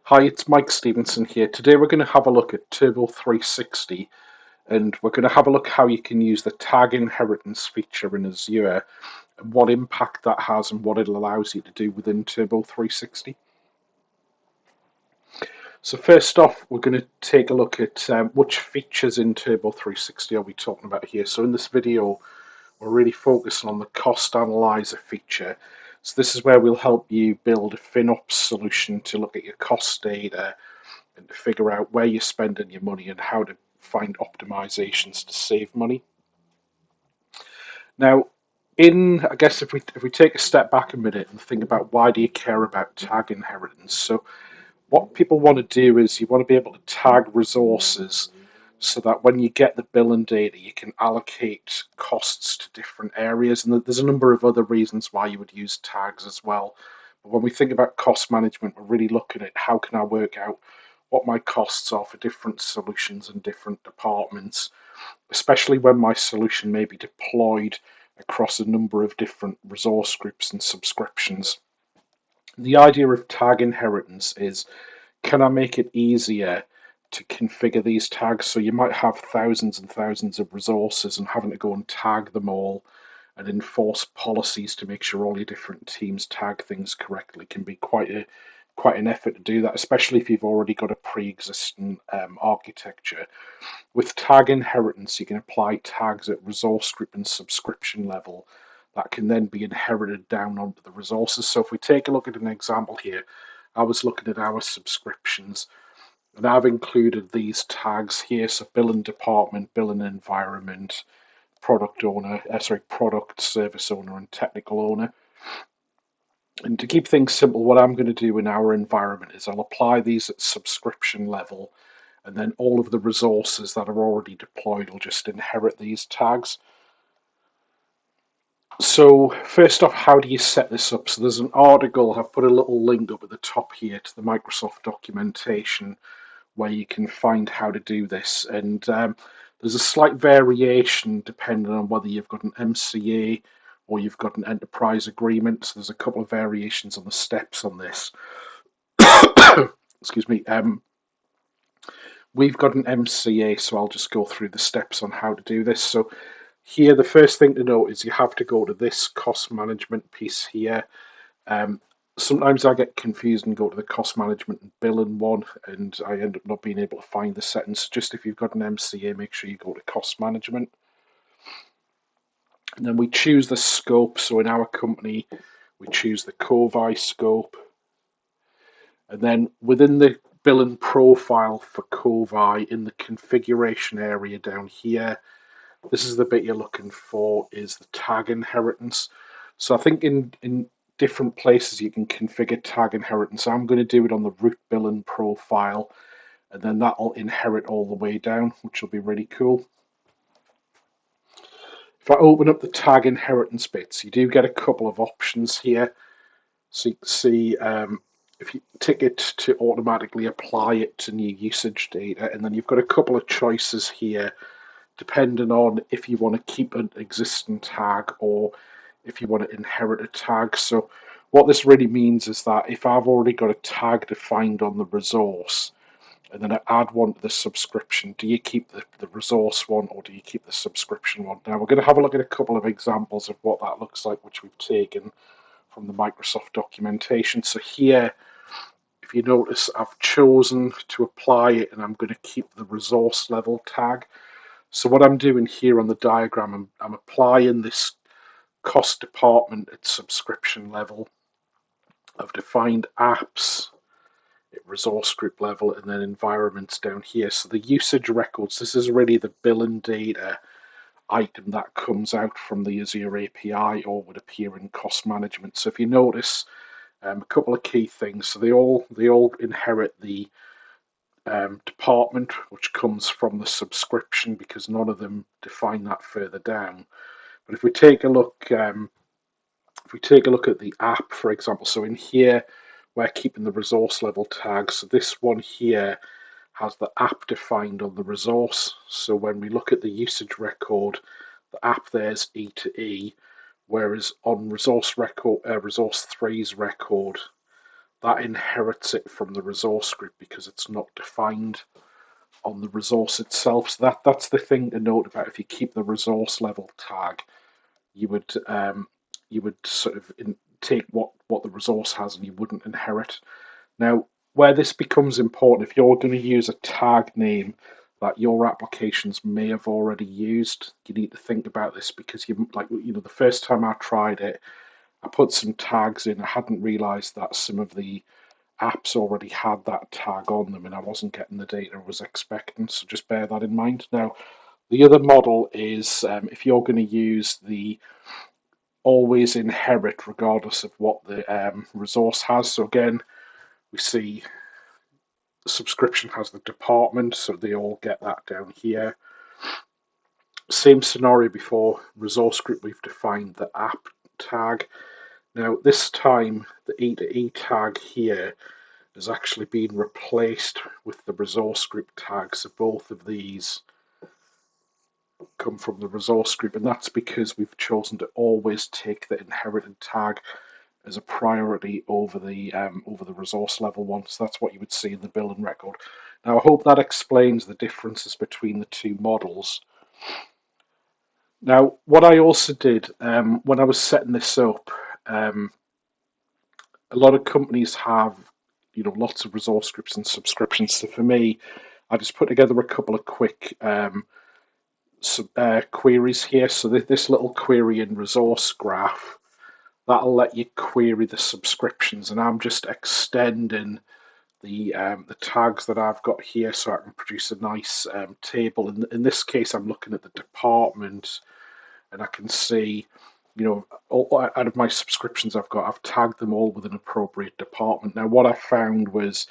Hi, it's Mike Stephenson here. Today we're going to have a look at Turbo 360 and we're going to have a look how you can use the tag inheritance feature in Azure and what impact that has and what it allows you to do within Turbo 360. So first off, we're going to take a look at which features in Turbo 360 are we talking about here. So in this video, we're really focusing on the Cost Analyzer feature. So this is where we'll help you build a FinOps solution to look at your cost data and to figure out where you're spending your money and how to find optimizations to save money. Now, I guess if we take a step back a minute and think about why do you care about tag inheritance? So what people want to do is you want to be able to tag resources so that when you get the billing data, you can allocate costs to different areas. And there's a number of other reasons why you would use tags as well. But when we think about cost management, we're really looking at how can I work out what my costs are for different solutions and different departments, especially when my solution may be deployed across a number of different resource groups and subscriptions. The idea of tag inheritance is, can I make it easier to configure these tags? So you might have thousands and thousands of resources and having to go and tag them all and enforce policies to make sure all your different teams tag things correctly can be quite an effort to do that, especially if you've already got a pre-existing architecture. With tag inheritance, you can apply tags at resource group and subscription level that can then be inherited down onto the resources. So if we take a look at an example here, I was looking at our subscriptions and I've included these tags here. So billing department, billing environment, product owner, product service owner and technical owner. And to keep things simple, what I'm going to do in our environment is I'll apply these at subscription level, and then all of the resources that are already deployed will just inherit these tags. So first off, how do you set this up? So there's an article, I've put a little link up at the top here to the Microsoft documentation where you can find how to do this. And there's a slight variation depending on whether you've got an MCA or you've got an enterprise agreement. So there's a couple of variations on the steps on this. Excuse me. We've got an MCA, so I'll just go through the steps on how to do this. So here, the first thing to note is you have to go to this cost management piece here. Sometimes I get confused and go to the cost management and billing one, and I end up not being able to find the settings. Just if you've got an MCA, make sure you go to cost management. And then we choose the scope. So in our company, we choose the Covi scope. And then within the billing profile for Covi, in the configuration area down here, this is the bit you're looking for, is the tag inheritance. So I think in different places you can configure tag inheritance. I'm going to do it on the root billing profile, and then that'll inherit all the way down, which will be really cool. If I open up the tag inheritance bits, you do get a couple of options here. So you can see if you tick it to automatically apply it to new usage data, and then you've got a couple of choices here depending on if you want to keep an existing tag or if you want to inherit a tag. So what this really means is that if I've already got a tag defined on the resource and then I add one to the subscription, do you keep the resource one or do you keep the subscription one? Now we're going to have a look at a couple of examples of what that looks like, which we've taken from the Microsoft documentation. So here, if you notice, I've chosen to apply it and I'm going to keep the resource level tag. So what I'm doing here on the diagram, I'm applying this cost department at subscription level. I've defined apps at resource group level and then environments down here. So the usage records, this is really the billing data item that comes out from the Azure API or would appear in cost management. So if you notice, a couple of key things. So they all inherit the department, which comes from the subscription because none of them define that further down. But if we take a look, at the app, for example, so in here we're keeping the resource level tag. So this one here has the app defined on the resource. So when we look at the usage record, the app there's E to E, whereas on resource 3's record, that inherits it from the resource group because it's not defined on the resource itself. So that's the thing to note about if you keep the resource level tag, you would sort of take what the resource has and you wouldn't inherit. Now, where this becomes important, if you're going to use a tag name that your applications may have already used, you need to think about this because the first time I tried it, I put some tags in. I hadn't realized that some of the apps already had that tag on them and I wasn't getting the data I was expecting. So just bear that in mind. Now, the other model is if you're going to use the always inherit regardless of what the resource has. So again, we see the subscription has the department, so they all get that down here. Same scenario before, resource group, we've defined the app tag. Now this time the E to E tag here has actually been replaced with the resource group tag, so both of these come from the resource group, and that's because we've chosen to always take the inherited tag as a priority over the resource level one. So that's what you would see in the billing record. Now I hope that explains the differences between the two models. Now what I also did when I was setting this up, a lot of companies have lots of resource groups and subscriptions. So for me, I just put together a couple of quick queries here. So this little query in resource graph, that'll let you query the subscriptions, and I'm just extending the tags that I've got here so I can produce a nice table. In this case, I'm looking at the department, and I can see, out of my subscriptions I've tagged them all with an appropriate department. Now, what I found was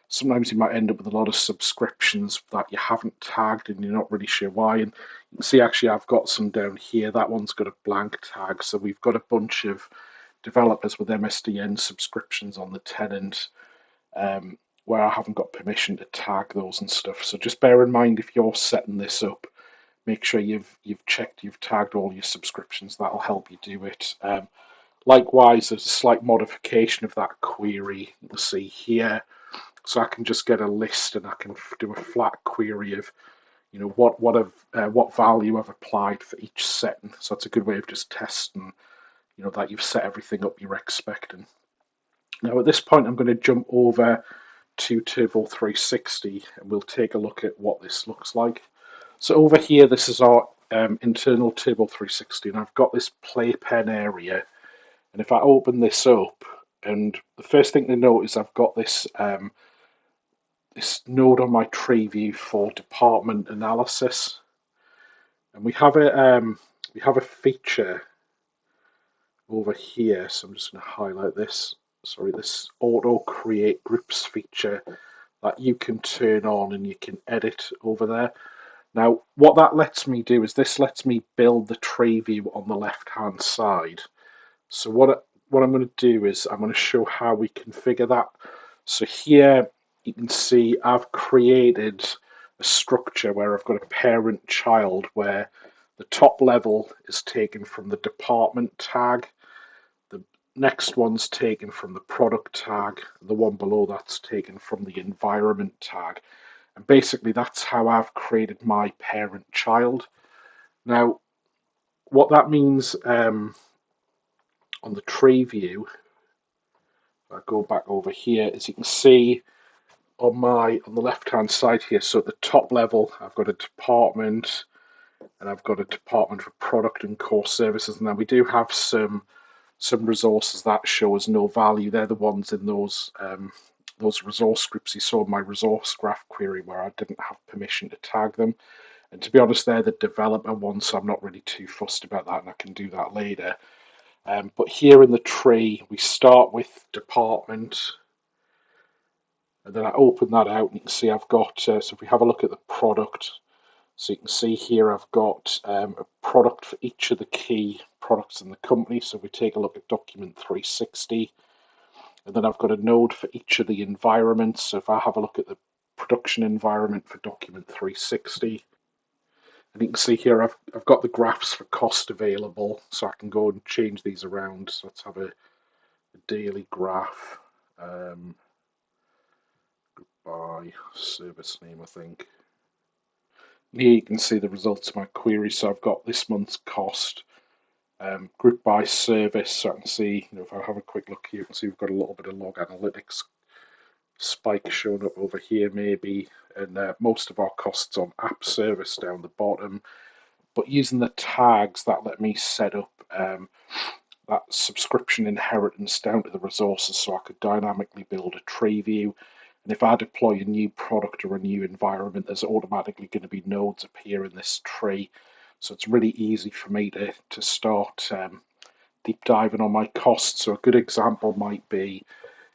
sometimes you might end up with a lot of subscriptions that you haven't tagged and you're not really sure why. And you can see actually I've got some down here. That one's got a blank tag. So we've got a bunch of developers with MSDN subscriptions on the tenant where I haven't got permission to tag those and stuff. So just bear in mind if you're setting this up, make sure you've checked, you've tagged all your subscriptions. That'll help you do it. Likewise, there's a slight modification of that query you'll see here. So I can just get a list and I can do a flat query of, what value I've applied for each setting. So it's a good way of just testing, that you've set everything up you're expecting. Now at this point, I'm going to jump over to Turbo 360 and we'll take a look at what this looks like. So over here, this is our internal Turbo 360, and I've got this playpen area. And if I open this up, and the first thing to note is I've got this this node on my tree view for department analysis, and we have a feature over here. So I'm just going to highlight this. Sorry, this auto create groups feature that you can turn on and you can edit over there. Now, what that lets me do is this lets me build the tree view on the left-hand side. So what I'm going to do is I'm going to show how we configure that. So here you can see I've created a structure where I've got a parent-child where the top level is taken from the department tag, the next one's taken from the product tag, the one below that's taken from the environment tag. And basically that's how I've created my parent-child. Now, what that means on the tree view, if I go back over here, as you can see on the left-hand side here, so at the top level, I've got a department, and I've got a department for product and core services. And then we do have some resources that show us no value. They're the ones in those resource groups you saw in my resource graph query where I didn't have permission to tag them. And to be honest, they're the developer ones, so I'm not really too fussed about that, and I can do that later. But here in the tree, we start with department, and then I open that out, and you can see I've got, so if we have a look at the product, so you can see here I've got a product for each of the key products in the company. So we take a look at document 360, and then I've got a node for each of the environments. So if I have a look at the production environment for document 360, and you can see here I've got the graphs for cost available, so I can go and change these around. So let's have a daily graph. By service name, I think. Here you can see the results of my query. So I've got this month's cost, group by service. So I can see, if I have a quick look here, you can see we've got a little bit of log analytics spike showing up over here maybe, and most of our costs on app service down the bottom. But using the tags, that let me set up that subscription inheritance down to the resources, so I could dynamically build a tree view. And if I deploy a new product or a new environment, there's automatically going to be nodes appear in this tree. So it's really easy for me to start deep diving on my costs. So a good example might be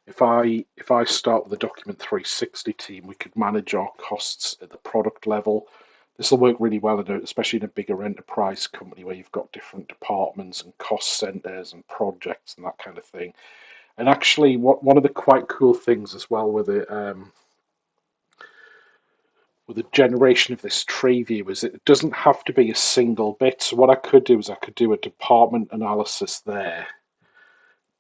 if I start with the Document 360 team, we could manage our costs at the product level. This will work really well, especially in a bigger enterprise company where you've got different departments and cost centers and projects and that kind of thing. And actually, one of the quite cool things as well with the generation of this tree view is it doesn't have to be a single bit. So what I could do is I could do a department analysis there,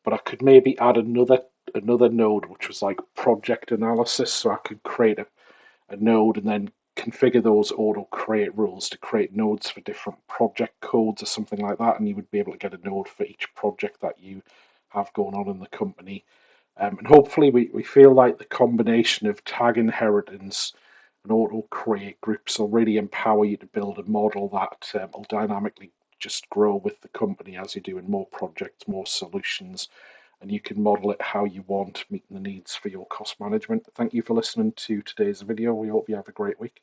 but I could maybe add another node which was like project analysis. So I could create a node and then configure those auto create rules to create nodes for different project codes or something like that, and you would be able to get a node for each project that you have going on in the company. And hopefully we feel like the combination of tag inheritance and auto create groups will really empower you to build a model that will dynamically just grow with the company as you're doing more projects, more solutions, and you can model it how you want, meeting the needs for your cost management. Thank you for listening to today's video. We hope you have a great week.